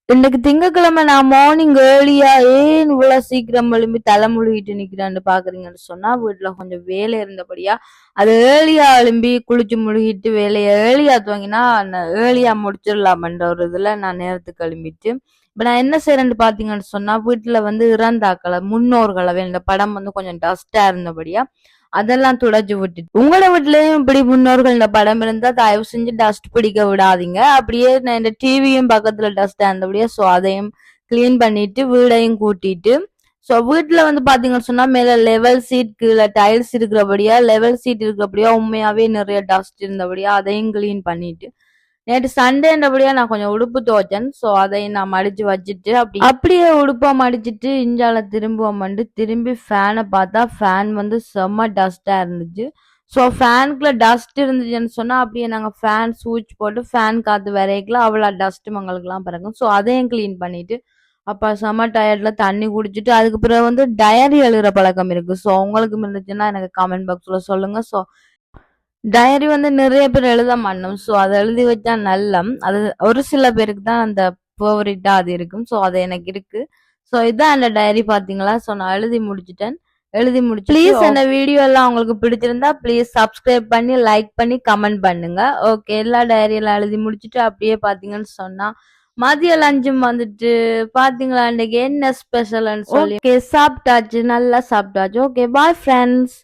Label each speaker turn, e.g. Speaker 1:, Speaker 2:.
Speaker 1: இன்னைக்கு திங்கட்கிழமை நான் மார்னிங் ஏர்லியா ஏன் இவ்வளவு சீக்கிரம் எழும்பி தலை முழுகிட்டு நிக்கிறேன்னு பாக்குறீங்கன்னு சொன்னா வீட்டுல கொஞ்சம் வேலை இருந்தபடியா அது ஏர்லியா எழும்பி குளிச்சு முழுகிட்டு வேலையை ஏர்லியா துவங்கினா ஏர்லியா முடிச்சிடலாம்ன்ற ஒரு இதுல நான் நேரத்துக்கு எழும்பிட்டு இப்ப நான் என்ன செய்யறேன்னு பாத்தீங்கன்னு சொன்னா வீட்டுல இறந்தாக்களை முன்னோர்களை இந்த படம் கொஞ்சம் டஸ்டா இருந்தபடியா அதெல்லாம் துடைச்சு விட்டுட்டு உங்களோட வீட்லயும் இப்படி முன்னோர்கள் இந்த படம் இருந்தா தயவு செஞ்சு டஸ்ட் பிடிக்க விடாதீங்க. அப்படியே நான் இந்த டிவியும் பக்கத்துல டஸ்ட் இருந்தபடியா சோ அதையும் கிளீன் பண்ணிட்டு வீடையும் கூட்டிட்டு சோ வீட்டுல பாத்தீங்கன்னு சொன்னா மேல லெவல் சீட் கீழே டைல்ஸ் இருக்கிறபடியா லெவல் சீட் இருக்கிறபடியா உண்மையாவே நிறைய டஸ்ட் இருந்தபடியா அதையும் கிளீன் பண்ணிட்டு நேற்று சண்டேன்றபடியா நான் கொஞ்சம் உடுப்பு துவைச்சேன் சோ அதை நான் மடிச்சு வச்சுட்டு அப்படியே உடுப்பா மடிச்சிட்டு இஞ்சால திரும்புவோம் திரும்பி ஃபேனை பார்த்தா ஃபேன் செம்ம டஸ்டா இருந்துச்சு ஸோ ஃபேனுக்குள்ள டஸ்ட் இருந்துச்சுன்னு சொன்னா அப்படியே நாங்க ஃபேன் ஸ்விட்ச் போட்டு ஃபேன் காத்து வரைக்கலாம் அவ்வளோ டஸ்ட் மங்களுக்குலாம் பிறக்கும் ஸோ அதையும் கிளீன் பண்ணிட்டு அப்ப செம்ம டயர்ட்ல தண்ணி குடிச்சிட்டு அதுக்கு பிறகு டயரி எழுதுற பழக்கம் இருக்கு ஸோ உங்களுக்கு இருந்துச்சுன்னா எனக்கு கமெண்ட் பாக்ஸ்ல சொல்லுங்க ஸோ டைரி நிறைய பேர் எழுத மாட்டோம் ஸோ அதை எழுதி வச்சா நல்லம் அது ஒரு சில பேருக்கு தான் அந்த ஃபேவரட்டா அது இருக்கும் ஸோ அது எனக்கு இருக்கு ஸோ இதான் அந்த டைரி பாத்தீங்களா ஸோ நான் எழுதி முடிச்சு ப்ளீஸ் அந்த வீடியோ எல்லாம் உங்களுக்கு பிடிச்சிருந்தா ப்ளீஸ் சப்ஸ்கிரைப் பண்ணி லைக் பண்ணி கமெண்ட் பண்ணுங்க ஓகே எல்லா டைரியெல்லாம் எழுதி முடிச்சுட்டு அப்படியே பாத்தீங்கன்னு சொன்னா மதிய லஞ்சும் பாத்தீங்களா இன்னைக்கு என்ன ஸ்பெஷல்னு சொல்லி ஓகே சாப்பிட்டாச்சு நல்லா சாப்பிட்டாச்சு ஓகே பாய் ஃப்ரெண்ட்ஸ்